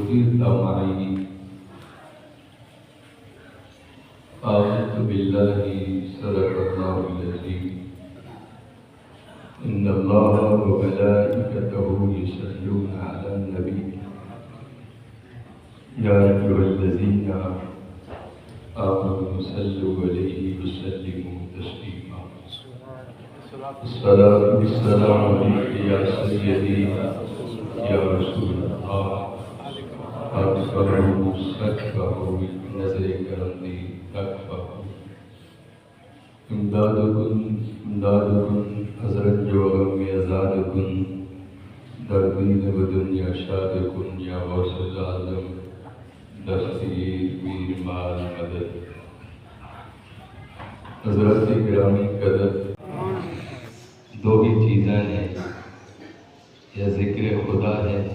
تمائی آمنت باللہ صدق اللہ العظیم ان اللہ وملائکتہ یصلون علی النبی یا ایھا الذین آمنوا صلوا علیہ وسلموا تسلیما الصلاۃ والسلام علیک یا سیدی یا رسول اللہ اکبروا صدقہ نظر کرندی تکفہ امدادکن حضرت جو غم ازادکن در دین و دنیا شادکن یا غوث العظم دستگیر پیر مال مدد حضرت گرامی قدر دو ہی چیزیں ہیں یا ذکر خدا ہے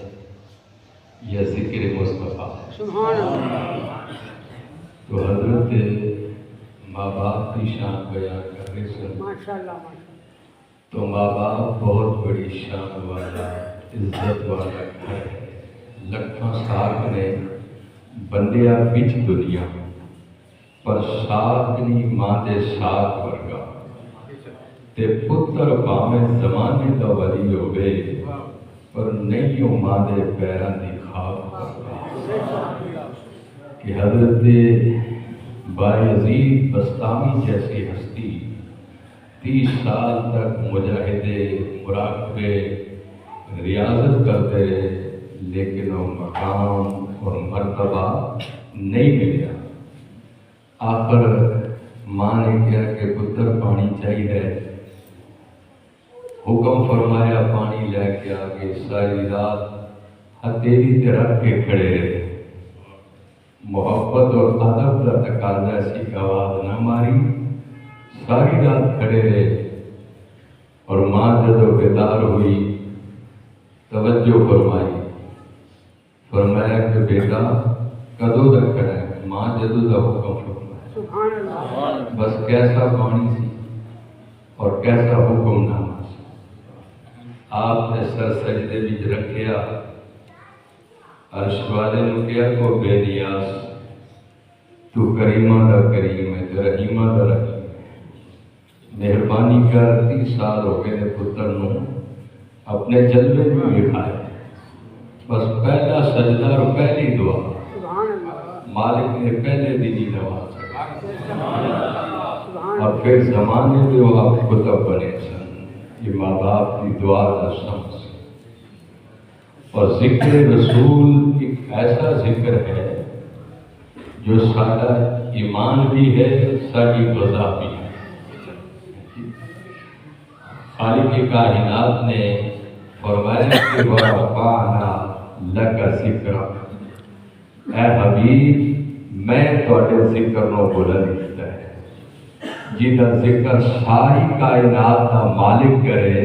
یا ذکر مصطفیٰ ہے سبحان اللہ تو حضرت ماں باپ کی شان بیان کر رہے سن ماشاءاللہ تو ماں باپ بہت بڑی شان والا عزت والا گھر ہے لکھاں ساگ نے بندیا بچ دنیا پر ساگ نہیں ماں دے ساگ ورگا تے پتر باویں زمانے دا ولی ہوئے پر نہیں ہو ماں دے پیران دی خاک ورگا کہ حضرت بایزید بستامی جیسی ہستی 30 سال تک مجاہدے مراقبے ریاضت کرتے رہے لیکن وہ مقام اور مرتبہ نہیں ملیا آخر ماں نے کیا کہ پتر پانی چاہیے حکم فرمایا پانی لے کے آگے ساری رات ہتھیلی تے رکھ کے کھڑے رہے محبت اور ادب کا تقاضا ایسی آواز نہ ماری ساری رات کھڑے رہے اور ماں جب بیدار ہوئی توجہ فرمایا کہ بیٹا کدوں تک کھڑا ہے ماں جدو کا حکم فرمایا سبحان اللہ بس کیسا پانی سی اور کیسا حکم نامہ سی آپ نے سر سجدے وچ رکھیا عرش والے نے کیا کو بے نیاز تو کریمہ دا کریم ہے تو رحیمہ دا رحیم ہے مہربانی کر 30 سال ہو گئے نے پتر نو اپنے جلوے میں دکھائے بس پہلا سجدہ اور پہلی دعا سبحان اللہ مالک نے پہلے دن ہی نواز اور پھر زمانے میں وہ آپ کتب بنے سن یہ ماں باپ کی دعا کا شمس اور ذکر رسول ایک ایسا ذکر ہے جو سارا ایمان بھی ہے ساری غذا بھی ہے خالق کائنات نے فرمایا کہ وَرَفَعْنَا لَكَ ذِكْرَكَ اے حبیب میں تواڈے ذکر نو بلند کیتا ہے جیدا ذکر ساری کائنات دا مالک کرے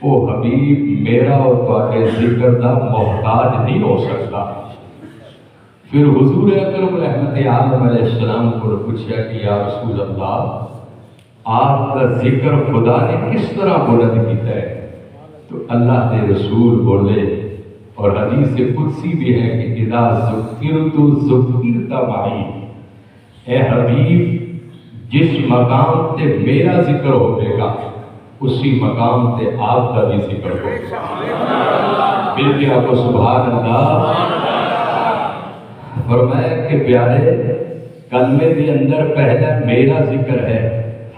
وہ حبیب میرا اور تواڈے ذکر دا محتاج نہیں ہو سکتا پھر حضور اکرم رحمت عالم علیہ السلام کو پوچھا کہ یا رسول اللہ آپ کا ذکر خدا نے کس طرح بلند کیتا ہے تو اللہ کے رسول بولے اور حدیث قدسی بھی ہے کہ اذا ذکرت ذکرت معی اے حبیب جس مقام تے میرا ذکر ہوئے گا اسی مقام تے آپ کا بھی ذکر ہوگا بلکہ آپ کو سبحان اللہ فرمایا کہ پیارے کلمے کے اندر پہلا میرا ذکر ہے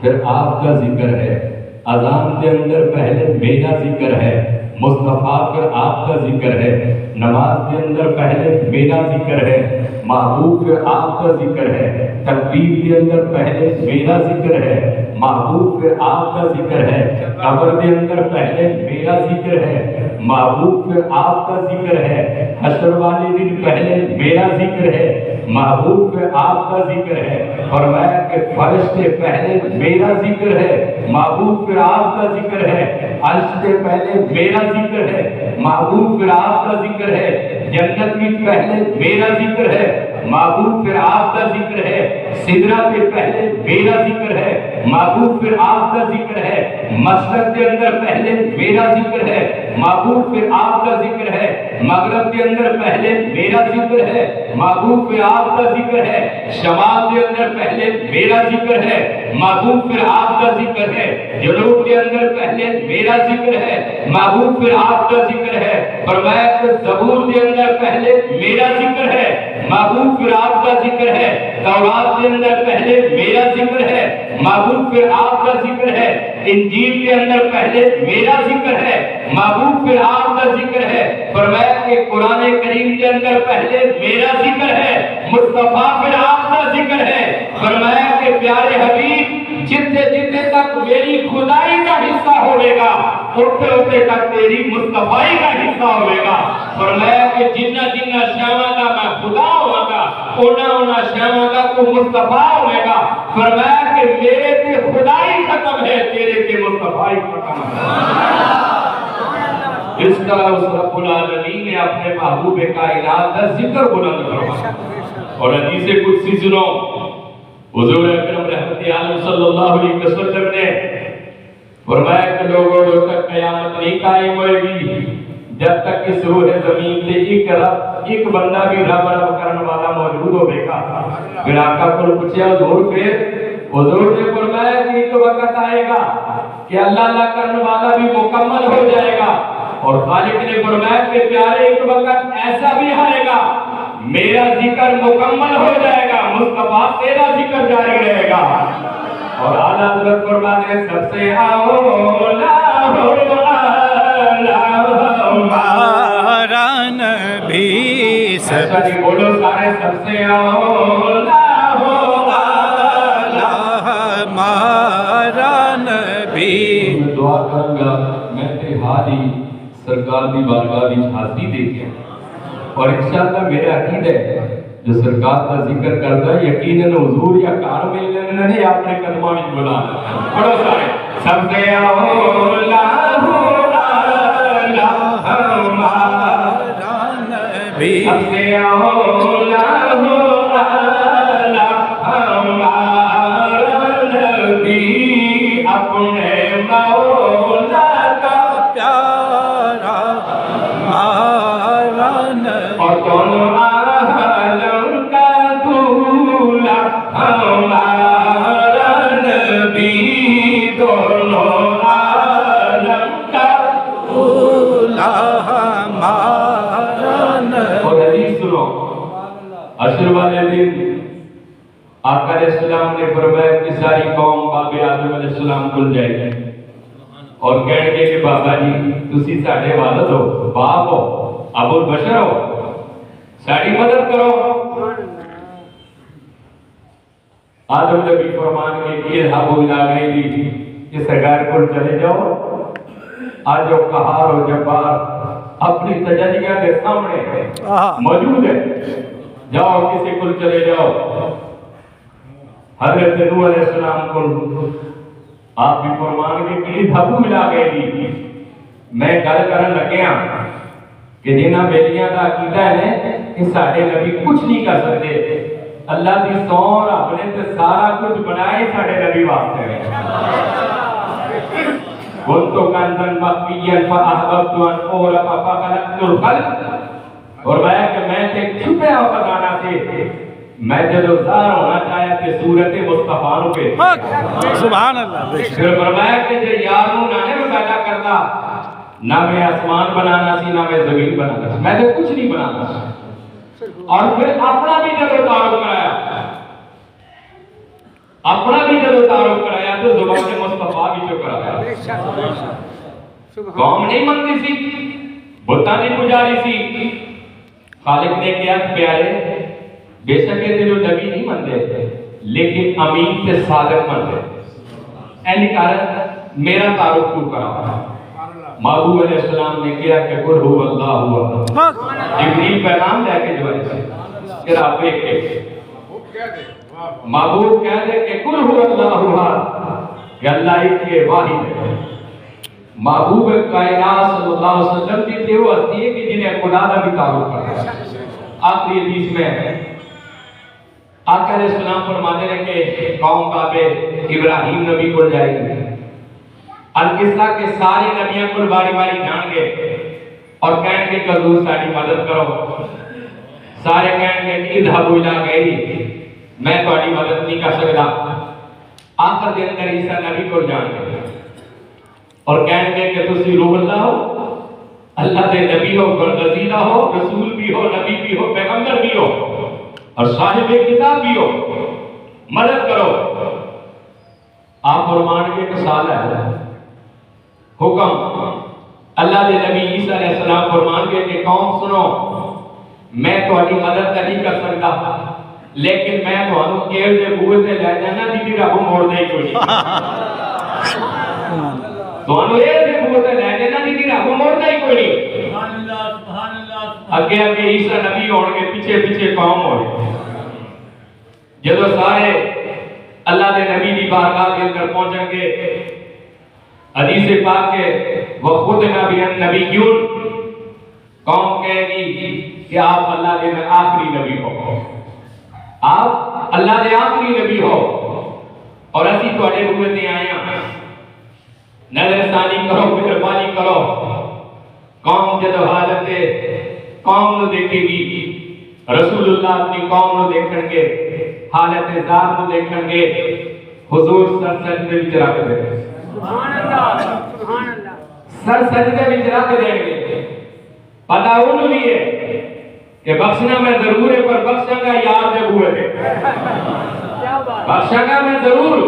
پھر آپ کا ذکر ہے اذان کے اندر پہلے میرا ذکر ہے مصطفیٰ پھر آپ کا ذکر ہے نماز کے اندر پہلے میرا ذکر ہے محبوب پھر آپ کا ذکر ہے تکبیر کے اندر پہلے میرا ذکر ہے محبوب پھر آپ کا ذکر ہے قبر کے اندر پہلے میرا ذکر ہے محبوب پھر آپ کا ذکر ہے حشر والے دن پہلے میرا ذکر ہے محبوب پھر آپ کا ذکر ہے فرمایا کہ فرشتے پہلے میرا ذکر ہے محبوب پھر آپ کا ذکر ہے عرش سے پہلے میرا ذکر ہے محبوب پھر آپ کا ذکر ہے جنت میں پہلے میرا ذکر ہے محبوب پھر آپ کا ذکر ہے سدرہ کے پہلے میرا ذکر ہے محبوب پھر آپ کا ذکر ہے مشرق کے اندر پہلے میرا ذکر ہے محبوب پھر آپ کا ذکر ہے، مغرب کے اندر پہلے میرا ذکر ہے، محبوب پھر آپ کا ذکر ہے، شمال کے اندر پہلے میرا ذکر ہے، محبوب پھر آپ کا ذکر ہے، جنوب کے اندر پہلے میرا ذکر ہے، محبوب پھر آپ کا ذکر ہے، فرمایا کہ زبور کے اندر پہلے میرا ذکر ہے، محبوب پھر آپ کا ذکر ہے، تورات کے اندر پہلے میرا ذکر ہے، محبوب پھر آپ کا ذکر ہے، انجیل کے اندر پہلے میرا ذکر ہے، محبوب پھر آپ کا ذکر ہے، فرمایا کہ قرآن کریم کے اندر پہلے میرا ذکر ہے، مصطفیٰ پھر آپ کا ذکر ہے، فرمایا کہ پیارے حبیب جتنے جتنے تک میری خدائی کا حصہ ہوئے گا اٹھتے اٹھتے تک تیری مصطفیٰ کا حصہ ہوئے گا، فرمایا کہ جنہ جنہ شاواں کا میں خدا ہوا گا اونا شاواں کا تو مصطفیٰ ہوئے گا، فرمایا کہ میرے تے خدائی ختم ہے تیرے تے مصطفیٰ ختم ہے۔ اس طرح اس رب العالمین نے اپنے محبوب کائنات کا ذکر بلند کروایا۔ اور حدیث قدسی سنو، حضور اکرم رحمت عالم صلی اللہ علیہ وسلم نے فرمایا کہ لوگوں جب تک قیامت نہیں قائم ہوئے گی جب تک اس روح زمین سے ایک بندہ بھی رب رب کرنے والا موجود ہوئے گا۔ پھر آقا کو پوچھا حضور نے فرمایا کہ ایک وقت آئے گا کہ اللہ اللہ کرنے والا بھی مکمل ہو جائے گا، اور خالق نے فرمایا کہ پیارے ایک وقت ایسا بھی آئے گا میرا ذکر مکمل ہو جائے گا، مصطفیٰ تیرا ذکر جاری رہے گا۔ اور اعلیٰ حضرت فرماتے ہیں سب سے اولا ہمارا نبی ایسا نہیں بولو سارے سب سے اولا ہمارا نبی۔ میں دعا کروں گا میں تہاڑی سرکار دی بارگاہ دی حاضری دے کے اور انشاءاللہ میرا عقیدہ ہے جو سرکار کا ذکر کرتا ہے یقیناً حضور یا کار میں لینا نہیں اپنے قدمہ میں بلا پڑھو سارے سب سے اولا ہمارا نبی سب سے اولا ہمارا نبی اپنے مولا کا پیارا ہمارا نبی اور دونوں عالم کا دولہ ہمارا نبی، دونوں عالم کا دولہ ہمارا نبی۔ اور حدیث سنو، عشر والے دن آقا علیہ السلام نے فرمایا کہ ساری قوم باب آدم علیہ السلام کھل جائے گی اور کہنے گے کہ بابا جی تسی ساڈے والد ہو، باپ ہو، ابو البشر ہو، ساری مدد کرو۔ آدم نبی فرمان کے کہ اذهبوا الى غیری کہ سرکار کو چلے جاؤ، آج جو قہار و جبار اپنی تجلیہ کے سامنے موجود ہے، جاؤ کسی کو چلے جاؤ۔ حضرت نوح علیہ السلام کو آپ بھی فرمان کے کہ اذهبوا الى غیری، میں گل کرن لگیا کہ جنہاں بیلیاں دا عقیدہ ہے کہ ساڈے نبی کچھ نہیں کر سکتے، اللہ دی سون رب نے تے سارا کچھ بنائے ساڈے نبی واسطے ہے۔ كنت كنزا مخفيا فأحببت أن أعرف فخلقت الخلق، اور میں تے چھپیا ہوا خزانہ سے میں جدو ظاہر ہونا چاہیا کہ صورت مصطفیٰ پہ سبحان اللہ۔ پھر فرمایا کہ جو یاروں نانے میں پیدا کرتا نہ میں آسمان بنانا سی نہ میں زمین بنانا سی، میں تو کچھ نہیں بنانا سی۔ اور پھر اپنا بھی جدو تعارف کرایا، اپنا بھی جدو تعارف کرایا تو زبان مصطفیٰ بھی جو کرایا۔ قوم نہیں منتی سی، بتاں نہیں پجاری سی، خالق نے کیا پیارے بے شک یہ تیرے نبی نہیں منتے لیکن امین تے صادق منتے، اینی کارن میرا تعارف کیوں کرا۔ محبوب علیہ السلام نے کیا کہ قل هو اللہ احد، جبریل پیغام لے کے جو ہے کہ رب ایک ہے، محبوب کہہ دے کہ قل هو اللہ احد کہ اللہ ایک ہے واحد ہے۔ محبوب کائنات صلی اللہ علیہ وسلم کی تے وہ ہستی ہے کہ جنہیں خدا کا بھی تعارف کرا۔ آخری حدیث میں آقا علیہ السلام فرماتے ہیں کہ قوم باب ابراہیم نبی کو جائے گی، القصہ کے سارے نبیوں کو باری باری جان گے اور کہیں گے کہ حضور ساری مدد کرو. سارے کہیں گے کہ اذهبوا الى غیری، میں تہاڈی مدد نہیں کر سکتا. آخر دے اندر عیسیٰ نبی کو جان گے اور کہیں گے کہ تسی روح اللہ ہو، اللہ دے نبی ہو، برگزیدہ ہو، رسول بھی ہو، نبی بھی ہو، پیغمبر بھی ہو اور صاحب کتاب بھی ہو، مدد کرو. آپ فرمان کے ایک سال ہے حکم اللہ دے نبی عیسیٰ علیہ السلام فرمان کے کہ قوم سنو، میں تہاڈی مدد نہیں کر سکتا لیکن میں تہانوں کیل دے بوئے تے لے جانا جی رب موڑ دے کوئی نہیں. تہانوں کیل دے بوئے تے لے جانا جی رب موڑ دے کوئی نہیں. سبحان اللہ سبحان اللہ. اگے اگے عیسیٰ نبی ہون گے، پیچھے پیچھے قوم ہوئے. جدو سارے اللہ دے نبی دی بارگاہ کے اندر پہنچیں گے، حدیث پاک کے وَخُتِمَ بِهِ النَّبِيُّونَ، قوم کہے گی کہ آپ اللہ دے آخری نبی ہو، آپ اللہ دے آخری نبی ہو اور اسی تواڈے ہوئے تے آئے ہیں، نظر ثانی کرو، مہربانی کرو. قوم جدو حالت قوم نو دیکھے گی، رسول اللہ اپنی قوم نو دیکھن گے، حالت ذات نو دیکھن گے، حضور سر سجدے وچ رکھ دے. سبحان اللہ سبحان اللہ. سر سجدے وچ رکھ دیں گے. پتہ انہوں بھی ہے کہ بخشنا میں ضرور ہے پر بخشاں گا یار دے ہوئے تھے. کیا بات. بخشاں گا میں ضرور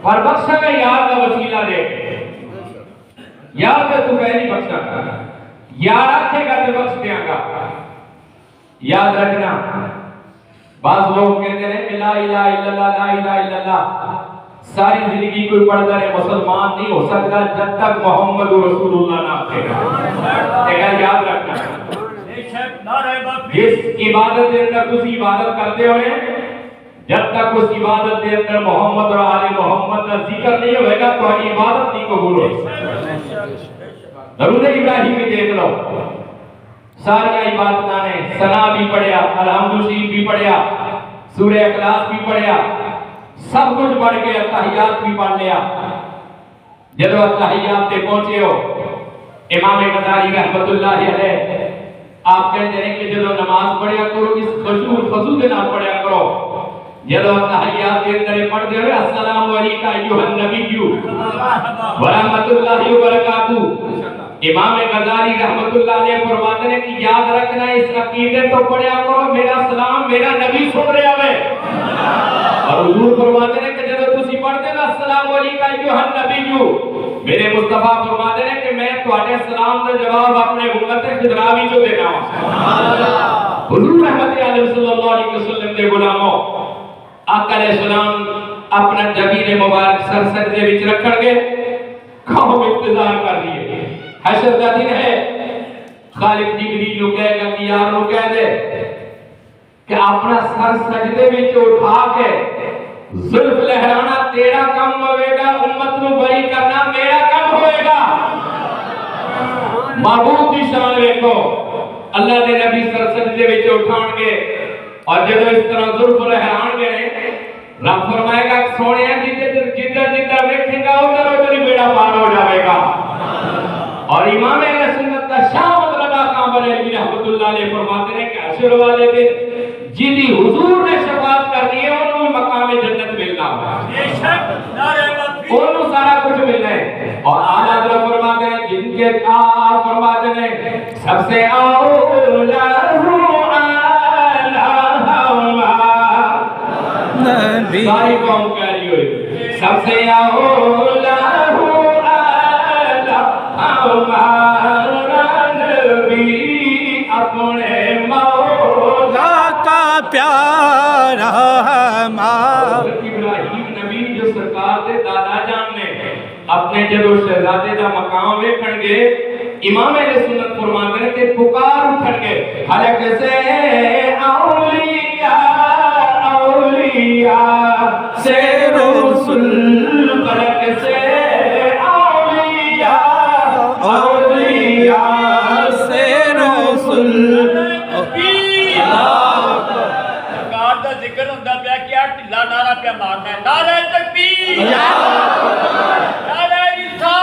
پر بخشاں گا یار کا وسیلہ دے. یار دے تو پہلی بخشاں گا، یار آکھے گا تو بخش دیاں گا. یاد رکھنا، بعض لوگ کہتے ہیں کہ لا الہ الا اللہ لا الہ الا اللہ، ساری زندگی کوئی پڑھتا ہے مسلمان نہیں ہو سکتا جب تک محمد رسول اللہ نہ کہے گا. ایک یاد رکھنا، جس عبادت کے اندر تسی عبادت کرتے ہوئے جب تک اس عبادت کے اندر محمد اور آل محمد کا ذکر نہیں ہوئے گا تو عبادت نہیں قبول ہوگی. درود ابراہیم میں دیکھ لو، ساری عبادتاں نے ثنا بھی پڑھیا، الحمد شریف بھی پڑھیا، سورہ اخلاص بھی پڑھیا، سب کچھ پڑھ کے تحیات بھی پڑھ لیا. جب تحیات تے پہنچے ہو، امام غزالی رحمۃ اللہ علیہ آپ کہتے ہیں کہ جب نماز پڑھیا کرو اس خضوع کے نام پڑھیا کرو. جب تحیات کے اندر پڑھتے ہوئے السلام علیکم ایھا النبی ورحمۃ اللہ وبرکاتہ، امام غزالی رحمۃ اللہ علیہ فرماتے ہیں کہ یاد رکھنا اس عقیدے تو پڑھیا کرو میرا سلام میرا نبی سن رہا ہے. اور حضور فرماتے ہیں کہ جب تسی پڑھتے ہیں السلام علیکم ایھا النبی، میرے مصطفیٰ فرماتے ہیں کہ میں تواڈے سلام کا جواب اپنے امت خضراوی جو دینا ہوں. حضور رحمت علیہ صلی اللہ علیہ وسلم دے غلاموں، آقا علیہ السلام اپنا جبین مبارک سر سجدے وچ رکھن گے. قوم انتظار کر رہی ہے، حشر کا دن ہے. خالق جبریل نو کہے گا کہ یار نو کہہ دے کہ اپنا سر سجدے وچ اٹھا کے زلف لہرانا تیرا کم ہوئے گا، امت نو بری کرنا میرا کم ہوئے گا. محبوب کی شان دیکھو، اللہ دے نبی سر سجدے وچ اٹھان گے اور جب اس طرح زلف لہران گے رب فرمائے گا سونے جدھر جدھر دیکھیں گا ادھر ادھر ہی بیڑا پار ہو جائے گا. اور امام اہل سنت کا شاہ مطلب آقا بریلوی رحمۃ اللہ علیہ فرماتے ہیں کہ حشر والے دن جدی حضور نے شفاعت کرنی ہے انہوں مقام جنت ملنا ہوگا، انہوں سارا کچھ ملنا ہے. اور آلہ حضرت فرماتے ہیں جن کے آپ فرماتے ہیں سب سے اولا نبی ساری قوم کہہ رہی ہوئی سب سے اولا ہمارا نبی اپنے مولا کا پیارا ہمارا. ابراہیم نبی جو سرکار دے دادا جان نے اپنے جدو شہزادے دا مقام ویکھن گے امام اہل سنت فرماتے ہیں کہ پکار اٹھن گے حلق سے اولیاء اولیاء سے رسول حلق سے اولیاء اولیاء سے رسول. سرکار دا ذکر ہوندا پیا کیا ٹھلا نعرہ پیا مارنا ہے، نعرہ تکبیر، نعرہ رسالت.